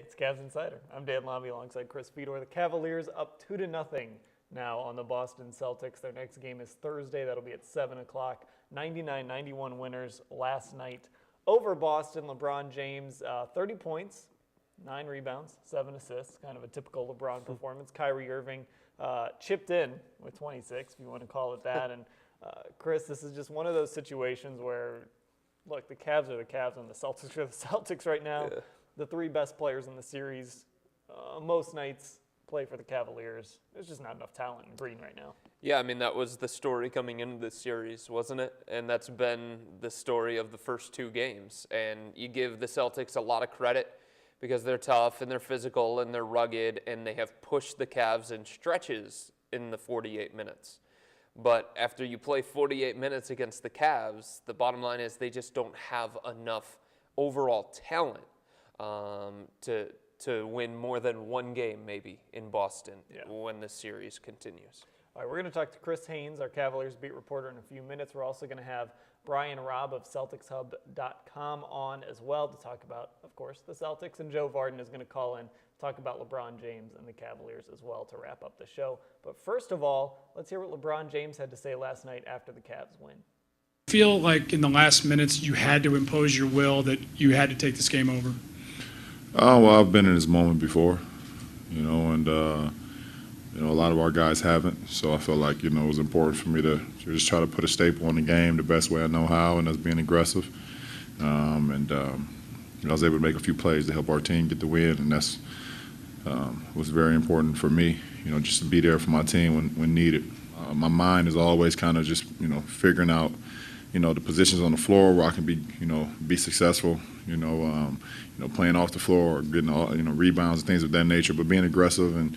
It's Cavs Insider. I'm Dan Labbe alongside Chris Fedor. The Cavaliers up 2-0 now on the Boston Celtics. Their next game is Thursday. That'll be at 7 o'clock. 99-91 winners last night over Boston. LeBron James, 30 points, 9 rebounds, 7 assists. Kind of a typical LeBron performance. Kyrie Irving chipped in with 26, if you want to call it that. And Chris, this is just one of those situations where, look, the Cavs are the Cavs and the Celtics are the Celtics right now. Yeah. The three best players in the series, most nights play for the Cavaliers. There's just not enough talent in green right now. Yeah, I mean, that was the story coming into this series, wasn't it? And that's been the story of the first two games. And you give the Celtics a lot of credit because they're tough and they're physical and they're rugged and they have pushed the Cavs in stretches in the 48 minutes. But after you play 48 minutes against the Cavs, the bottom line is they just don't have enough overall talent to win more than one game maybe in Boston when the series continues. All right, we're going to talk to Chris Haynes, our Cavaliers beat reporter, in a few minutes. We're also going to have Robb of CelticsHub.com on as well to talk about, of course, the Celtics. And Joe Vardon is going to call in, talk about LeBron James and the Cavaliers as well to wrap up the show. But first of all, let's hear what LeBron James had to say last night after the Cavs win. Feel like in the last minutes you had to impose your will, that you had to take this game over? Oh, well, I've been in this moment before, and a lot of our guys haven't. So I felt like, it was important for me to just try to put a staple in the game the best way I know how, and that's being aggressive. I was able to make a few plays to help our team get the win, and that's was very important for me, just to be there for my team when needed. My mind is always kind of just, figuring out, the positions on the floor where I can be successful, playing off the floor or getting all, rebounds and things of that nature, but being aggressive and,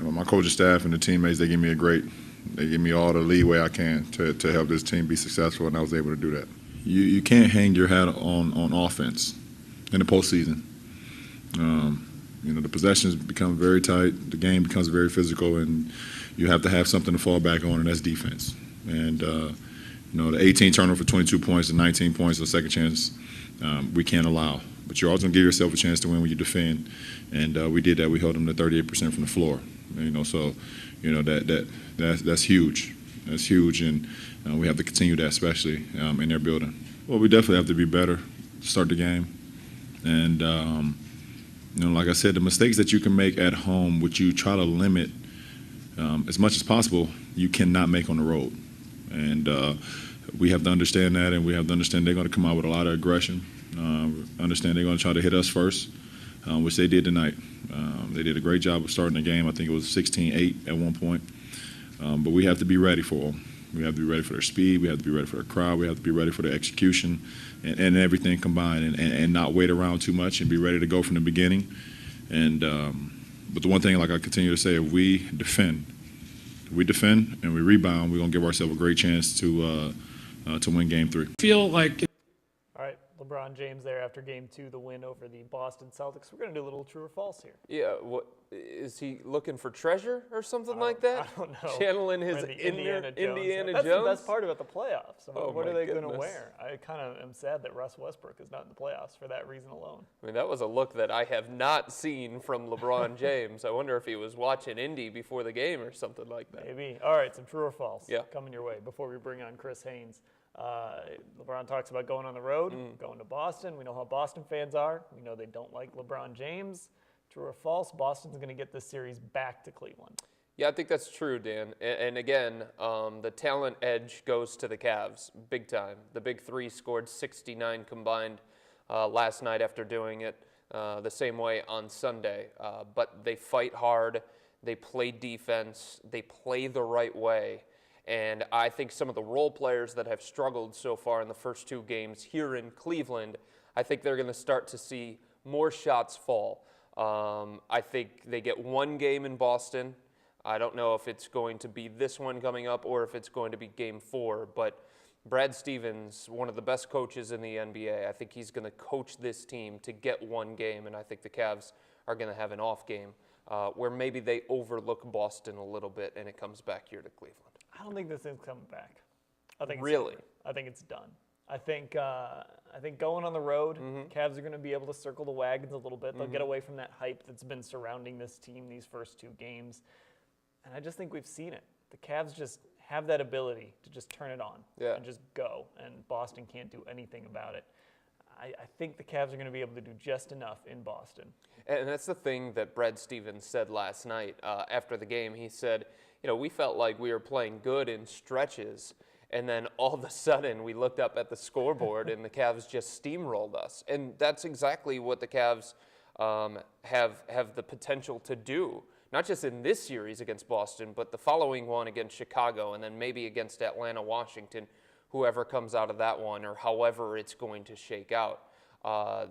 my coaching staff and the teammates, they give me all the leeway I can to help this team be successful, and I was able to do that. You can't hang your hat on offense in the postseason. The possessions become very tight, the game becomes very physical, and you have to have something to fall back on, and that's defense. And, the 18 turnover for 22 points and 19 points on second chance, we can't allow. But you're always going to give yourself a chance to win when you defend, and we did that. We held them to 38% from the floor. So that's huge. That's huge, and we have to continue that, especially in their building. Well, we definitely have to be better to start the game. And, like I said, the mistakes that you can make at home, which you try to limit as much as possible, you cannot make on the road. And we have to understand that, and we have to understand they're going to come out with a lot of aggression. Understand they're going to try to hit us first, which they did tonight. They did a great job of starting the game. I think it was 16-8 at one point. But we have to be ready for them. We have to be ready for their speed. We have to be ready for their crowd. We have to be ready for their execution and everything combined, and not wait around too much and be ready to go from the beginning. And but the one thing, like I continue to say, if we defend and we rebound, we're going to give ourselves a great chance to win Game 3. Feel like. All right, LeBron James there after Game 2, the win over the Boston Celtics. We're going to do a little true or false here. Yeah, what is he looking for, treasure or something like that? I don't know. Channeling his Indiana Jones. That's the best part about the playoffs. What are they going to goodness. wear? I kind of am sad that Russ Westbrook is not in the playoffs for that reason alone. I mean, that was a look that I have not seen from LeBron James. I wonder if he was watching Indy before the game or something like that. Maybe. All right, some true or false coming your way before we bring on Chris Haynes. LeBron talks about going on the road, going to Boston. We know how Boston fans are. We know they don't like LeBron James. True or false, Boston's going to get this series back to Cleveland. Yeah, I think that's true, Dan. And again, the talent edge goes to the Cavs big time. The big three scored 69 combined last night after doing it the same way on Sunday. But they fight hard. They play defense. They play the right way. And I think some of the role players that have struggled so far in the first two games here in Cleveland, I think they're going to start to see more shots fall. I think they get one game in Boston. I don't know if it's going to be this one coming up or if it's going to be Game 4. But Brad Stevens, one of the best coaches in the NBA, I think he's going to coach this team to get one game. And I think the Cavs are going to have an off game where maybe they overlook Boston a little bit and it comes back here to Cleveland. I don't think this thing's coming back. I think really? I think it's done. I think going on the road, Cavs are going to be able to circle the wagons a little bit. They'll get away from that hype that's been surrounding this team these first 2 games. And I just think we've seen it. The Cavs just have that ability to just turn it on and just go, and Boston can't do anything about it. I think the Cavs are going to be able to do just enough in Boston. And that's the thing that Brad Stevens said last night after the game. He said, we felt like we were playing good in stretches, and then all of a sudden we looked up at the scoreboard and the Cavs just steamrolled us. And that's exactly what the Cavs have the potential to do, not just in this series against Boston, but the following one against Chicago, and then maybe against Atlanta, Washington, whoever comes out of that one, or however it's going to shake out.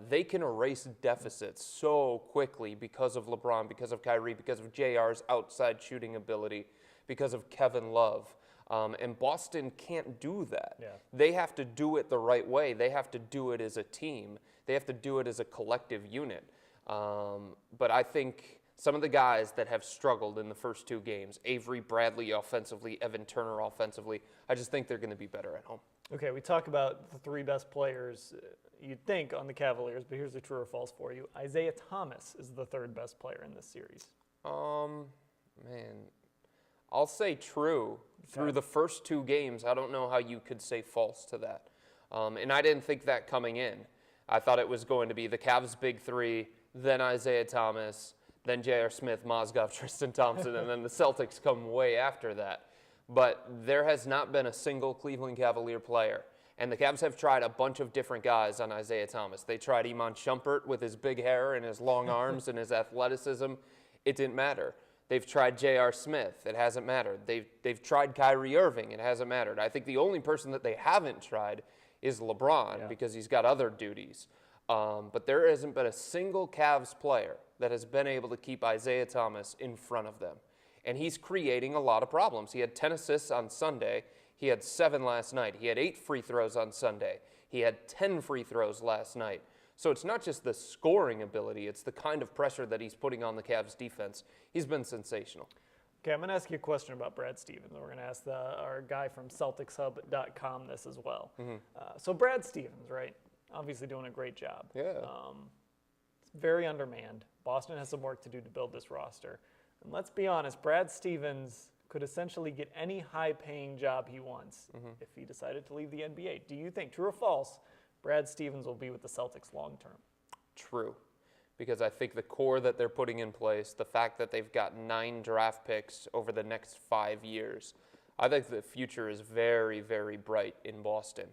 They can erase deficits so quickly because of LeBron, because of Kyrie, because of JR's outside shooting ability, because of Kevin Love. And Boston can't do that. Yeah. They have to do it the right way. They have to do it as a team. They have to do it as a collective unit. But I think some of the guys that have struggled in the first 2 games, Avery Bradley offensively, Evan Turner offensively, I just think they're going to be better at home. Okay, we talk about the 3 best players you'd think on the Cavaliers, but here's the true or false for you. Isaiah Thomas is the 3rd best player in this series. Man, I'll say true. Through the first 2 games, I don't know how you could say false to that. And I didn't think that coming in. I thought it was going to be the Cavs' big 3, then Isaiah Thomas, then J.R. Smith, Mozgov, Tristan Thompson, and then the Celtics come way after that. But there has not been a single Cleveland Cavalier player. And the Cavs have tried a bunch of different guys on Isaiah Thomas. They tried Iman Shumpert with his big hair and his long arms and his athleticism. It didn't matter. They've tried J.R. Smith. It hasn't mattered. They've tried Kyrie Irving. It hasn't mattered. I think the only person that they haven't tried is LeBron because he's got other duties. But there hasn't been a single Cavs player that has been able to keep Isaiah Thomas in front of them. And he's creating a lot of problems. He had 10 assists on Sunday. He had 7 last night. He had 8 free throws on Sunday. He had 10 free throws last night. So it's not just the scoring ability, it's the kind of pressure that he's putting on the Cavs defense. He's been sensational. Okay, I'm going to ask you a question about Brad Stevens. We're going to ask our guy from CelticsHub.com this as well. So Brad Stevens, right? Obviously doing a great job. Yeah. It's very undermanned. Boston has some work to do to build this roster. And let's be honest, Brad Stevens could essentially get any high-paying job he wants if he decided to leave the NBA. Do you think, true or false, Brad Stevens will be with the Celtics long-term? True, because I think the core that they're putting in place, the fact that they've got 9 draft picks over the next 5 years, I think the future is very, very bright in Boston.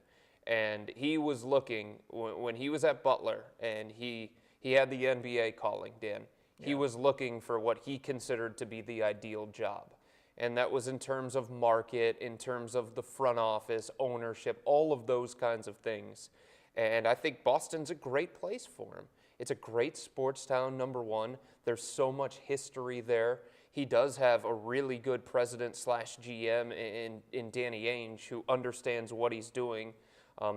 And he was looking, when he was at Butler, and he had the NBA calling, Dan, he was looking for what he considered to be the ideal job. And that was in terms of market, in terms of the front office, ownership, all of those kinds of things. And I think Boston's a great place for him. It's a great sports town, number one. There's so much history there. He does have a really good president/GM in Danny Ainge who understands what he's doing.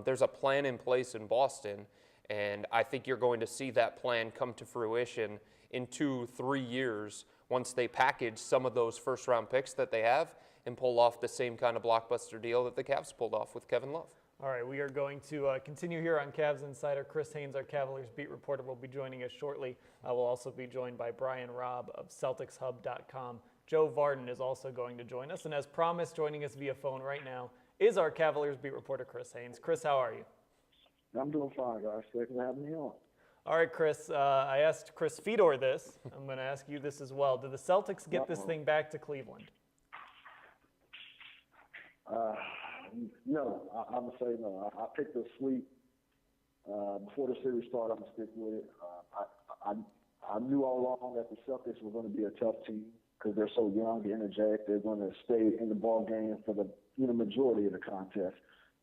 There's a plan in place in Boston, and I think you're going to see that plan come to fruition in 2-3 years once they package some of those first-round picks that they have and pull off the same kind of blockbuster deal that the Cavs pulled off with Kevin Love. All right, we are going to continue here on Cavs Insider. Chris Haynes, our Cavaliers beat reporter, will be joining us shortly. We'll also be joined by Brian Robb of CelticsHub.com. Joe Vardon is also going to join us, and as promised, joining us via phone right now is our Cavaliers beat reporter, Chris Haynes. Chris, how are you? I'm doing fine, guys. Thanks for having me on. All right, Chris, I asked Chris Fedor this. I'm going to ask you this as well. Do the Celtics get this thing back to Cleveland? No, I'm going to say no. I picked a sweep before the series started. I'm going to stick with it. I knew all along that the Celtics were going to be a tough team because they're so young and energetic. They're going to stay in the ball game for the majority of the contest.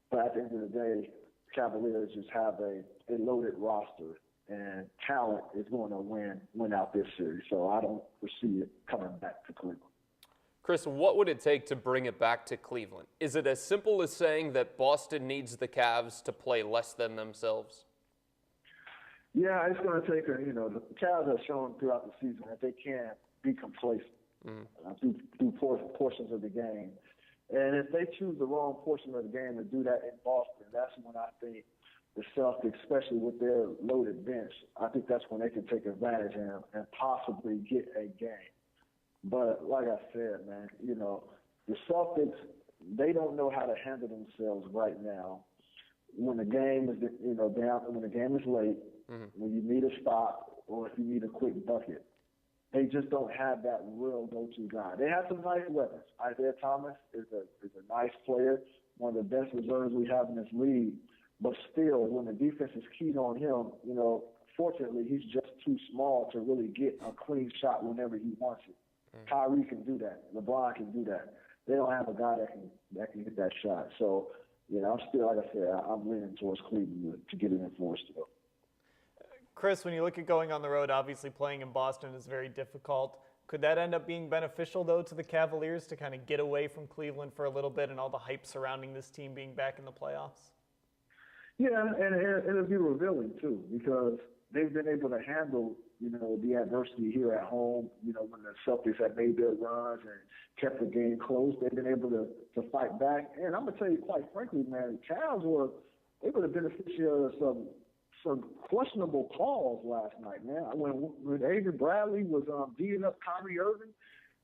But at the end of the day, Cavaliers just have a loaded roster, and talent is going to win out this series. So I don't foresee it coming back to Cleveland. Chris, what would it take to bring it back to Cleveland? Is it as simple as saying that Boston needs the Cavs to play less than themselves? Yeah, it's going to take the Cavs have shown throughout the season that they can't be complacent through portions of the game. And if they choose the wrong portion of the game to do that in Boston, that's when I think the Celtics, especially with their loaded bench, I think that's when they can take advantage and possibly get a game. But like I said, man, the Celtics, they don't know how to handle themselves right now when the game is, down, when the game is late, when you need a stop or if you need a quick bucket. They just don't have that real go-to guy. They have some nice weapons. Isaiah Thomas is a nice player, one of the best reserves we have in this league. But still, when the defense is keyed on him, fortunately, he's just too small to really get a clean shot whenever he wants it. Kyrie can do that. LeBron can do that. They don't have a guy that can hit that shot. So, I'm still, like I said, I'm leaning towards Cleveland to get it enforced still. Chris, when you look at going on the road, obviously playing in Boston is very difficult. Could that end up being beneficial, though, to the Cavaliers to kind of get away from Cleveland for a little bit and all the hype surrounding this team being back in the playoffs? Yeah, and it'll be revealing, too, because they've been able to handle, the adversity here at home. When the Celtics have made their runs and kept the game close, they've been able to fight back. And I'm going to tell you, quite frankly, man, the Cavs were the beneficiary of some questionable calls last night, man. When Avery Bradley was beating up Kyrie Irving,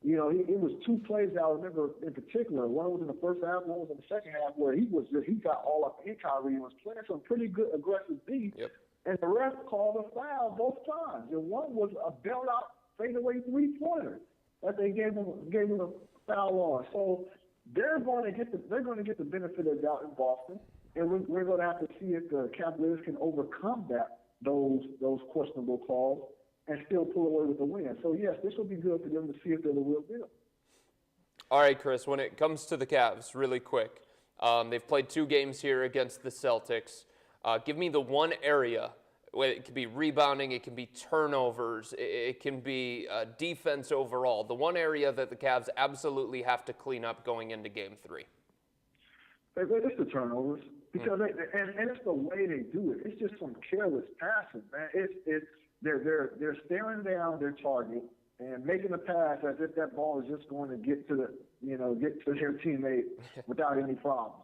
it was two plays that I remember in particular. One was in the first half, one was in the second half, where he got all up in Kyrie and was playing some pretty good aggressive D. Yep. And the ref called a foul both times. And one was a bailout fadeaway three-pointer that they gave him a foul on. So they're going to get the benefit of the doubt in Boston. And we're going to have to see if the Cavaliers can overcome those questionable calls and still pull away with the win. So, yes, this will be good for them to see if they're the real deal. All right, Chris, when it comes to the Cavs, really quick, they've played 2 games here against the Celtics. Give me the one area where it can be rebounding, it can be turnovers, it can be defense overall, the one area that the Cavs absolutely have to clean up going into Game 3. It's the turnovers. Because and it's the way they do it. It's just some careless passing, man. They're staring down their target and making a pass as if that ball is just going to get to their teammate without any problems.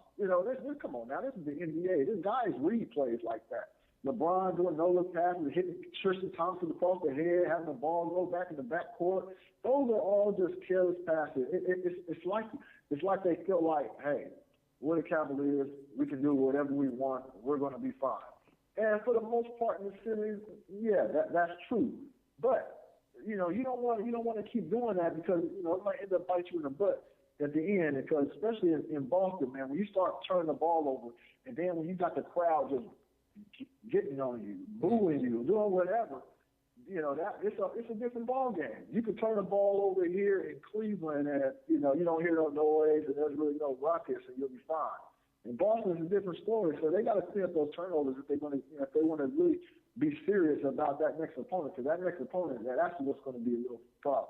Come on now, this is the NBA. This guys read plays like that. LeBron doing no-look passes, hitting Tristan Thompson across the head, having the ball go back in the backcourt. Those are all just careless passes. It's like they feel like, hey, we're the Cavaliers. We can do whatever we want. We're going to be fine. And for the most part in the series, yeah, that's true. But you don't want to keep doing that because it might end up biting you in the butt at the end. Because especially in Boston, man, when you start turning the ball over, and then when you got the crowd just getting on you, booing you, doing whatever, that it's a different ball game. You can turn the ball over here in Cleveland, and you don't hear no noise, and there's really no ruckus, and you'll be fine. In Boston, it's a different story. So they got to clean up those turnovers if they want to really be serious about that next opponent. Because that next opponent, that's what's going to be a real problem.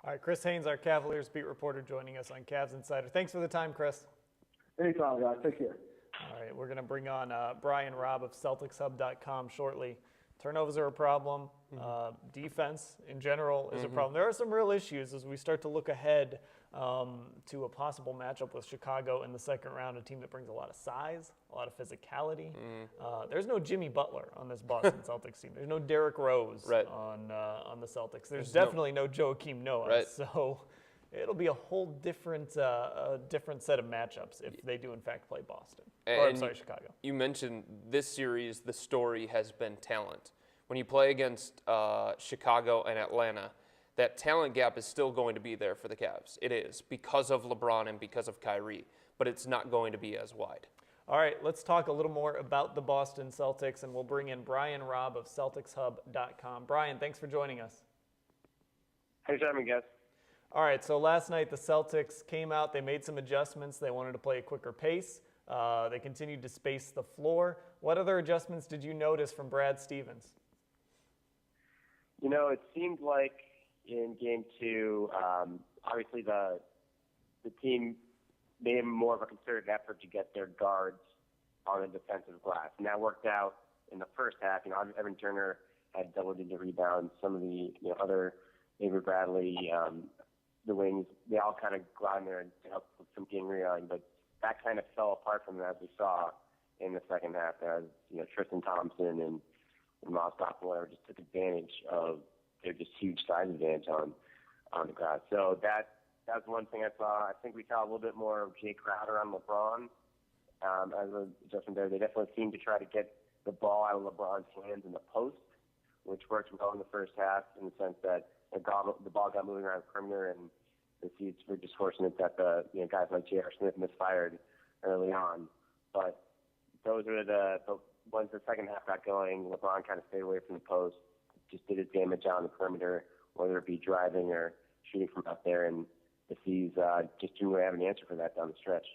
All right, Chris Haynes, our Cavaliers beat reporter, joining us on Cavs Insider. Thanks for the time, Chris. Anytime, guys. Take care. All right, we're going to bring on Brian Robb of CelticsHub.com shortly. Turnovers are a problem. Defense, in general, is a problem. There are some real issues as we start to look ahead to a possible matchup with Chicago in the second round, a team that brings a lot of size, a lot of physicality. There's no Jimmy Butler on this Boston Celtics team. There's no Derrick Rose on the Celtics. There's definitely no Joakim Noah. Right. So it'll be a whole different set of matchups if they do, in fact, play Boston. Chicago. You mentioned this series, the story has been talent. When you play against Chicago and Atlanta, that talent gap is still going to be there for the Cavs. It is, because of LeBron and because of Kyrie, but it's not going to be as wide. All right, let's talk a little more about the Boston Celtics, and we'll bring in Brian Robb of CelticsHub.com. Brian, thanks for joining us. Thanks for having me, guys. All right, so last night the Celtics came out. They made some adjustments. They wanted to play a quicker pace. They continued to space the floor. What other adjustments did you notice from Brad Stevens? It seemed like in Game 2, obviously the team made more of a concerted effort to get their guards on the defensive glass. And that worked out in the first half. Evan Turner had double-digit rebounds. Some of the other Avery Bradley, the wings. They all kind of go out there and help with some game reeling, but that kind of fell apart from them as we saw in the second half, as Tristan Thompson and Moscow and whatever just took advantage of their just huge size advantage on the glass. So that's one thing I saw. I think we saw a little bit more of Jay Crowder on LeBron as an adjustment there. They definitely seemed to try to get the ball out of LeBron's hands in the post, which worked well in the first half in the sense that the ball got moving around the perimeter, and the Seeds were just fortunate that the guys like J.R. Smith misfired early on. But those were the once the second half got going, LeBron kind of stayed away from the post, just did his damage on the perimeter, whether it be driving or shooting from out there, and the Seeds just didn't really have an answer for that down the stretch.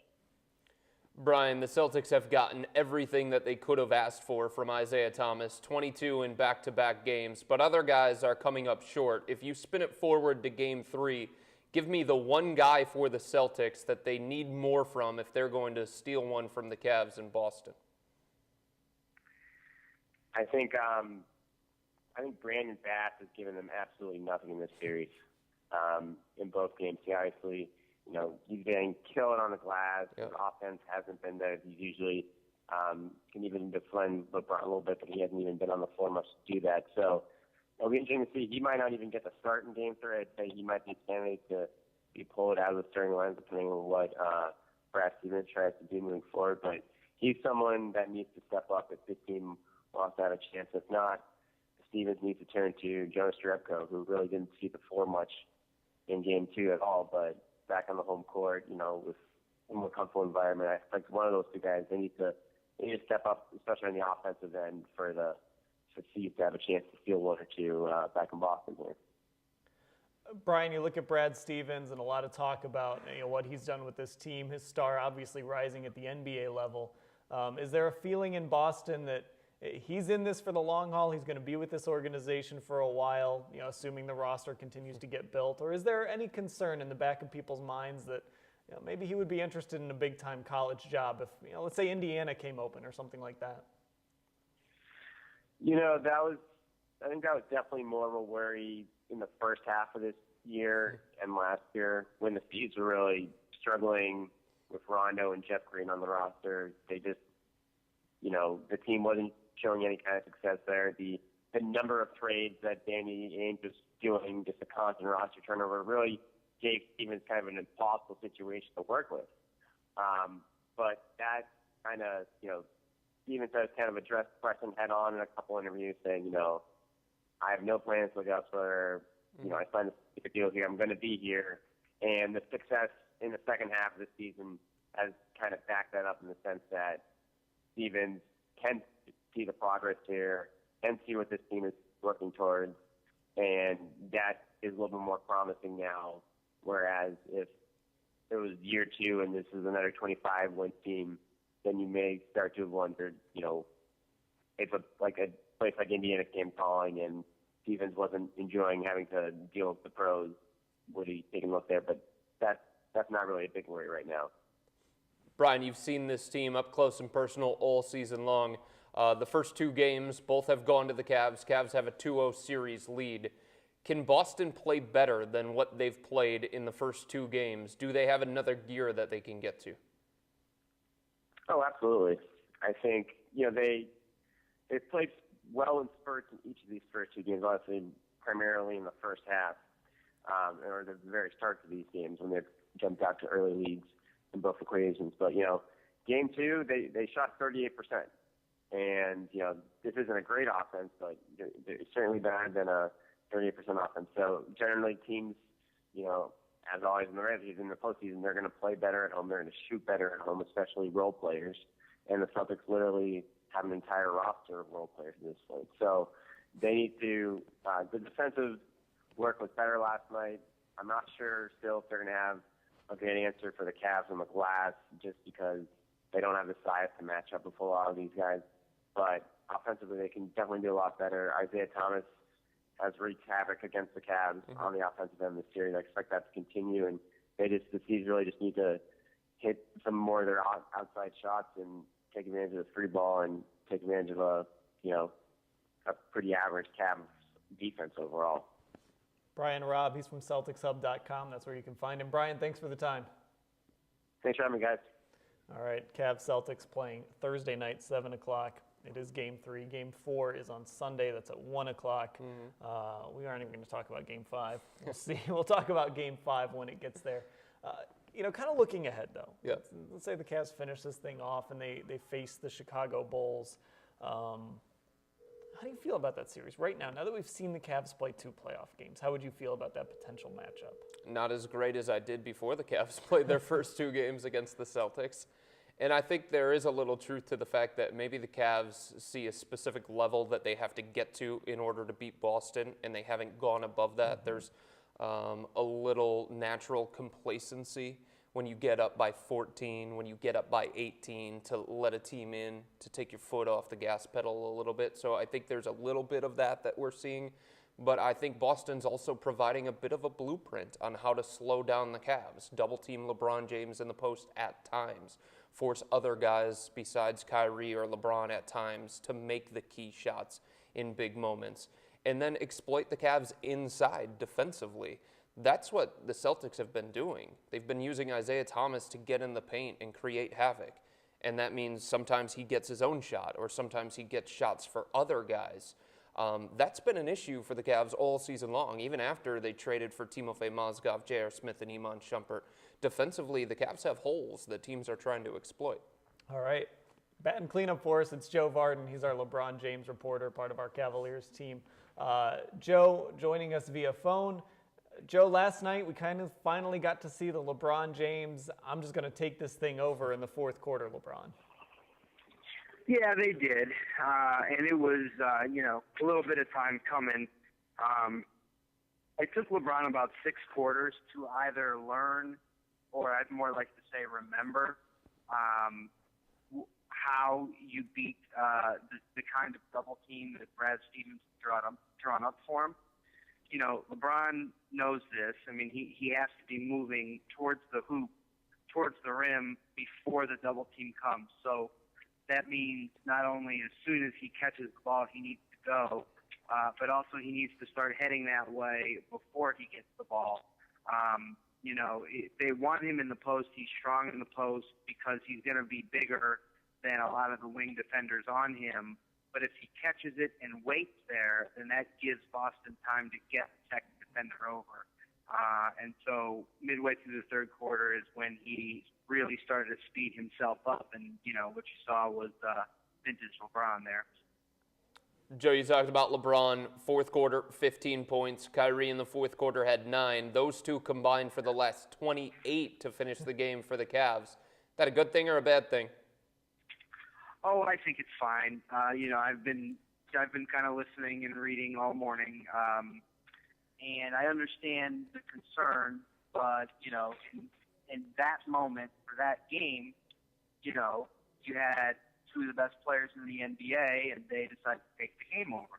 Brian, the Celtics have gotten everything that they could have asked for from Isaiah Thomas, 22 in back-to-back games, but other guys are coming up short. If you spin it forward to Game 3, give me the one guy for the Celtics that they need more from if they're going to steal one from the Cavs in Boston. I think Brandon Bass has given them absolutely nothing in this series in both games. He obviously, he's getting killed on the glass. Yep. His offense hasn't been there. He's usually can even defend LeBron a little bit, but he hasn't even been on the floor much to do that. So it'll be interesting to see. He might not even get the start in Game 3. I'd say he might be a candidate to be pulled out of the starting line, depending on what Brad Stevens tries to do moving forward. But he's someone that needs to step up if this team wants to have a chance. If not, Stevens needs to turn to Jonas Jerebko, who really didn't see the floor much in Game 2 at all, but back on the home court, with a more comfortable environment. I expect one of those two guys, they need to step up, especially on the offensive end, for Seeds to have a chance to steal one or two back in Boston here. Brian, you look at Brad Stevens and a lot of talk about what he's done with this team, his star obviously rising at the NBA level. Is there a feeling in Boston that he's in this for the long haul, he's going to be with this organization for a while, assuming the roster continues to get built? Or is there any concern in the back of people's minds that maybe he would be interested in a big-time college job if, let's say Indiana came open or something like that? I think that was definitely more of a worry in the first half of this year and last year when the Seeds were really struggling with Rondo and Jeff Green on the roster. They just, the team wasn't showing any kind of success there. The number of trades that Danny Ainge was doing, just a constant roster turnover, really gave Stevens kind of an impossible situation to work with. But that kind of, Stevens has kind of addressed the question head on in a couple interviews, saying, I have no plans to look elsewhere. I signed a deal here. I'm going to be here. And the success in the second half of the season has kind of backed that up in the sense that Stevens can see the progress here and see what this team is working towards, and that is a little bit more promising now, whereas if it was year 2 and this is another 25-win team, then you may start to have wondered, if a place like Indiana came calling and Stevens wasn't enjoying having to deal with the pros, would he take a look there? But that's not really a big worry right now. Brian, you've seen this team up close and personal all season long. The first 2 games, both have gone to the Cavs. Cavs have a 2-0 series lead. Can Boston play better than what they've played in the first 2 games? Do they have another gear that they can get to? Oh, absolutely. I think, they've played well in spurts in each of these first 2 games, obviously primarily in the first half, or the very start of these games when they've jumped out to early leads in both equations. But, Game 2, they shot 38%. And, this isn't a great offense, but it's certainly better than a 38% offense. So generally teams, as always in the regular season, in the postseason, they're going to play better at home. They're going to shoot better at home, especially role players. And the Celtics literally have an entire roster of role players at this point. So they need to the defensive work was better last night. I'm not sure still if they're going to have a good answer for the Cavs on the glass just because they don't have the size to match up with a lot of these guys. But offensively, they can definitely do a lot better. Isaiah Thomas has wreaked havoc against the Cavs on the offensive end of the series. I expect that to continue, and the Seeds really just need to hit some more of their outside shots and take advantage of the free ball and take advantage of a pretty average Cavs defense overall. Brian Robb, he's from CelticsHub.com. That's where you can find him. Brian, thanks for the time. Thanks for having me, guys. All right, Cavs Celtics playing Thursday night, 7 o'clock. It is Game 3. Game 4 is on Sunday. That's at 1 o'clock. We aren't even going to talk about Game 5. We'll see. We'll talk about Game 5 when it gets there. Kind of looking ahead, though. Yeah. Let's say the Cavs finish this thing off and they face the Chicago Bulls. How do you feel about that series right now? Now that we've seen the Cavs play 2 playoff games, how would you feel about that potential matchup? Not as great as I did before the Cavs played their first 2 games against the Celtics. And I think there is a little truth to the fact that maybe the Cavs see a specific level that they have to get to in order to beat Boston, and they haven't gone above that. There's a little natural complacency when you get up by 14, when you get up by 18, to let a team in, to take your foot off the gas pedal a little bit. So I think there's a little bit of that we're seeing. But I think Boston's also providing a bit of a blueprint on how to slow down the Cavs. Double team LeBron James in the post at times. Force other guys besides Kyrie or LeBron at times to make the key shots in big moments. And then exploit the Cavs inside defensively. That's what the Celtics have been doing. They've been using Isaiah Thomas to get in the paint and create havoc. And that means sometimes he gets his own shot, or sometimes he gets shots for other guys. That's been an issue for the Cavs all season long, even after they traded for Timofey Mozgov, J.R. Smith, and Iman Shumpert. Defensively, the Cavs have holes that teams are trying to exploit. All right. Batting cleanup for us, it's Joe Vardon. He's our LeBron James reporter, part of our Cavaliers team. Joe joining us via phone. Joe, last night we kind of finally got to see the LeBron James, I'm just going to take this thing over in the fourth quarter, LeBron. Yeah, they did. And it was, a little bit of time coming. It took LeBron about 6 quarters to either learn, or I'd more like to say remember, how you beat the kind of double team that Brad Stevens drawn up for him. LeBron knows this. I mean, he has to be moving towards the hoop, towards the rim before the double team comes. So that means not only as soon as he catches the ball, he needs to go, but also he needs to start heading that way before he gets the ball. They want him in the post. He's strong in the post because he's going to be bigger than a lot of the wing defenders on him. But if he catches it and waits there, then that gives Boston time to get the second defender over. And so midway through the third quarter is when he really started to speed himself up. And, what you saw was vintage LeBron there. Joe, you talked about LeBron, fourth quarter, 15 points. Kyrie in the fourth quarter had 9. Those two combined for the last 28 to finish the game for the Cavs. Is that a good thing or a bad thing? Oh, I think it's fine. I've been kind of listening and reading all morning, and I understand the concern. But in that moment for that game, you had 2 of the best players in the NBA, and they decided to take the game over.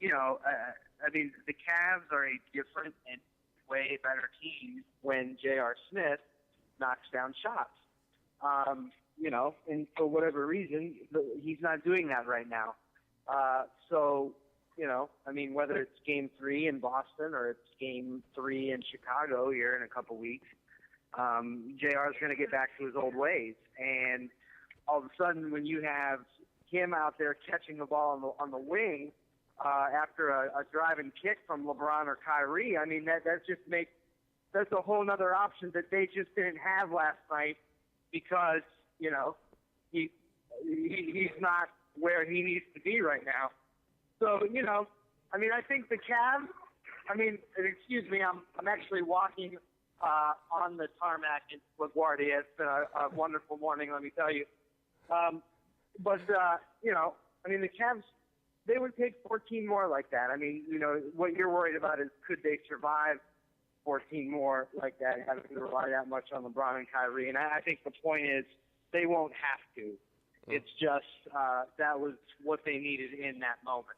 The Cavs are a different and way better team when J.R. Smith knocks down shots. And for whatever reason, he's not doing that right now. Whether it's Game 3 in Boston or it's Game 3 in Chicago here in a couple weeks, JR is going to get back to his old ways. And all of a sudden, when you have him out there catching the ball on the wing after a driving kick from LeBron or Kyrie, that's a whole other option that they just didn't have last night because he's not where he needs to be right now. So, I think the Cavs, excuse me, I'm actually walking on the tarmac in LaGuardia. It's been a wonderful morning, let me tell you. The Cavs, they would take 14 more like that. What you're worried about is could they survive 14 more like that, having to rely that much on LeBron and Kyrie. And I think the point is they won't have to. It's just that was what they needed in that moment.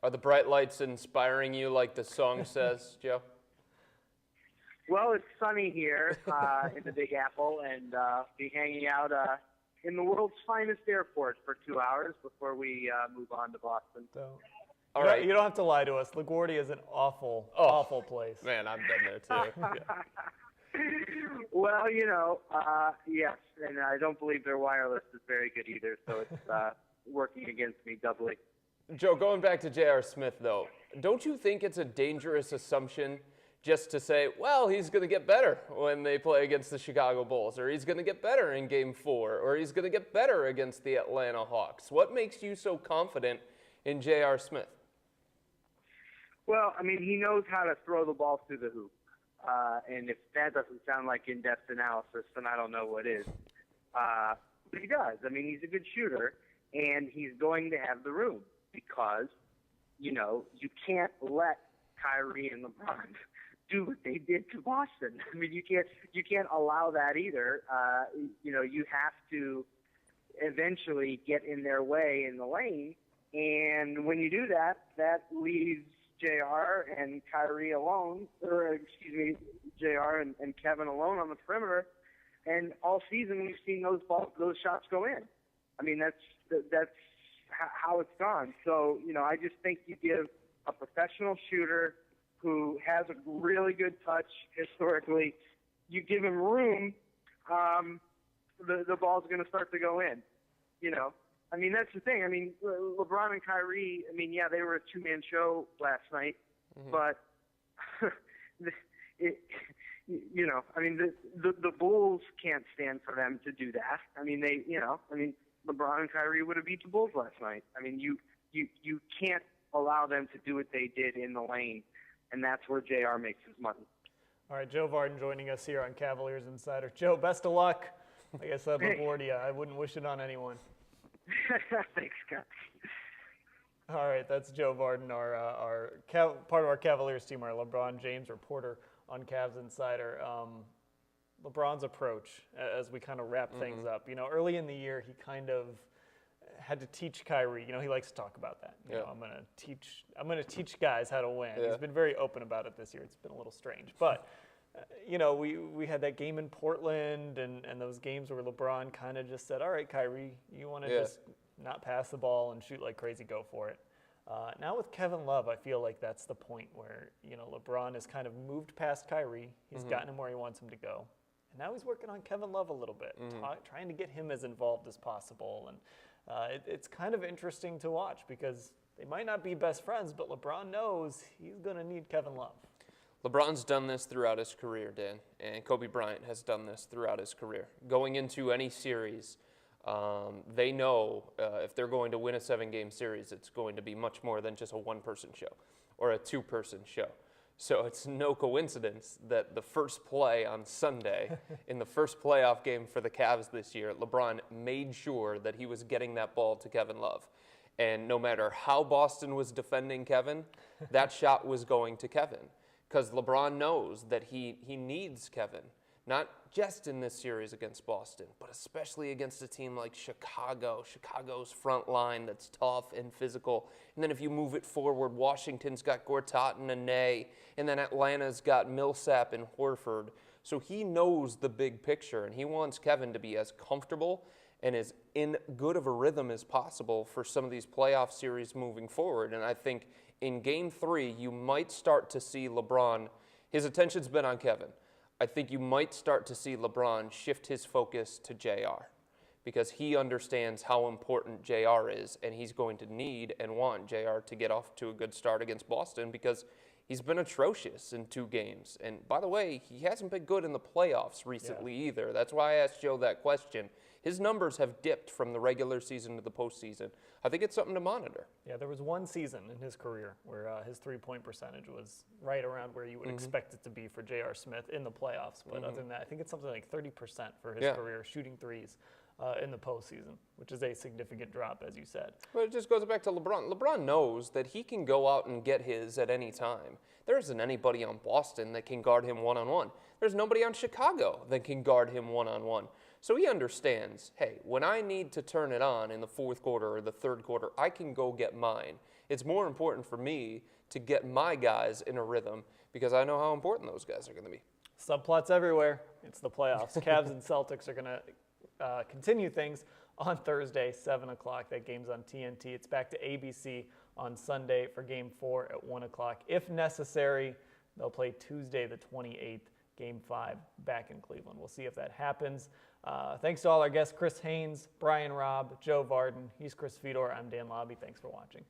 Are the bright lights inspiring you like the song says, Joe? Well, it's sunny here in the Big Apple, and be hanging out in the world's finest airport for 2 hours before we move on to Boston. All right. You don't have to lie to us. LaGuardia is an awful, awful place. Man, I've been there too. Well, yes, and I don't believe their wireless is very good either, so it's working against me doubly. Joe, going back to J.R. Smith, though, don't you think it's a dangerous assumption just to say, well, he's going to get better when they play against the Chicago Bulls, or he's going to get better in Game 4, or he's going to get better against the Atlanta Hawks? What makes you so confident in J.R. Smith? Well, I mean, he knows how to throw the ball through the hoop. And if that doesn't sound like in-depth analysis, then I don't know what is. But he does. I mean, he's a good shooter, and he's going to have the room because, you can't let Kyrie and LeBron do what they did to Boston. I mean, you can't allow that either. You have to eventually get in their way in the lane, and when you do that, that leaves JR and Kyrie alone, JR and Kevin alone on the perimeter. And all season we've seen those shots go in. I mean, that's how it's gone. So, I just think you give a professional shooter who has a really good touch historically, you give him room, the ball's going to start to go in, I mean, that's the thing. I mean, LeBron and Kyrie, I mean, yeah, they were a two-man show last night, but, the Bulls can't stand for them to do that. I mean, LeBron and Kyrie would have beat the Bulls last night. I mean, you can't allow them to do what they did in the lane, and that's where JR makes his money. All right, Joe Vardon joining us here on Cavaliers Insider. Joe, best of luck. Like I said, LaGuardia, I wouldn't wish it on anyone. Thanks, Scott. All right, that's Joe Vardon, part of our Cavaliers team, our LeBron James reporter on Cavs Insider. LeBron's approach as we kind of wrap things up. Early in the year, he kind of had to teach Kyrie. He likes to talk about that. I'm going to teach guys how to win. Yeah. He's been very open about it this year. It's been a little strange, but. We had that game in Portland and those games where LeBron kind of just said, all right, Kyrie, you want to just not pass the ball and shoot like crazy, go for it. Now with Kevin Love, I feel like that's the point where, LeBron has kind of moved past Kyrie. He's gotten him where he wants him to go. And now he's working on Kevin Love a little bit, trying to get him as involved as possible. And it's kind of interesting to watch because they might not be best friends, but LeBron knows he's going to need Kevin Love. LeBron's done this throughout his career, Dan, and Kobe Bryant has done this throughout his career. Going into any series, they know if they're going to win a 7-game series, it's going to be much more than just a one-person show or a two-person show. So it's no coincidence that the first play on Sunday, in the first playoff game for the Cavs this year, LeBron made sure that he was getting that ball to Kevin Love. And no matter how Boston was defending Kevin, that shot was going to Kevin. Because LeBron knows that he needs Kevin, not just in this series against Boston, but especially against a team like Chicago. Chicago's front line that's tough and physical. And then if you move it forward, Washington's got Gortat and Nene, and then Atlanta's got Millsap and Horford. So he knows the big picture, and he wants Kevin to be as comfortable and as in good of a rhythm as possible for some of these playoff series moving forward. And I think in Game 3, you might start to see LeBron, his attention's been on Kevin. I think you might start to see LeBron shift his focus to JR because he understands how important JR is, and he's going to need and want JR to get off to a good start against Boston because he's been atrocious in 2 games. And by the way, he hasn't been good in the playoffs recently either. That's why I asked Joe that question. His numbers have dipped from the regular season to the postseason. I think it's something to monitor. Yeah, there was one season in his career where his three-point percentage was right around where you would expect it to be for J.R. Smith in the playoffs. But other than that, I think it's something like 30% for his career shooting threes in the postseason, which is a significant drop, as you said. Well, it just goes back to LeBron. LeBron knows that he can go out and get his at any time. There isn't anybody on Boston that can guard him one-on-one. There's nobody on Chicago that can guard him one-on-one. So he understands, hey, when I need to turn it on in the 4th quarter or the 3rd quarter, I can go get mine. It's more important for me to get my guys in a rhythm because I know how important those guys are going to be. Subplots everywhere. It's the playoffs. Cavs and Celtics are going to continue things on Thursday, 7 o'clock. That game's on TNT. It's back to ABC on Sunday for Game 4 at 1 o'clock. If necessary, they'll play Tuesday the 28th, Game 5, back in Cleveland. We'll see if that happens. Thanks to all our guests, Chris Haynes, Brian Robb, Joe Vardon. He's Chris Fedor. I'm Dan Labbe. Thanks for watching.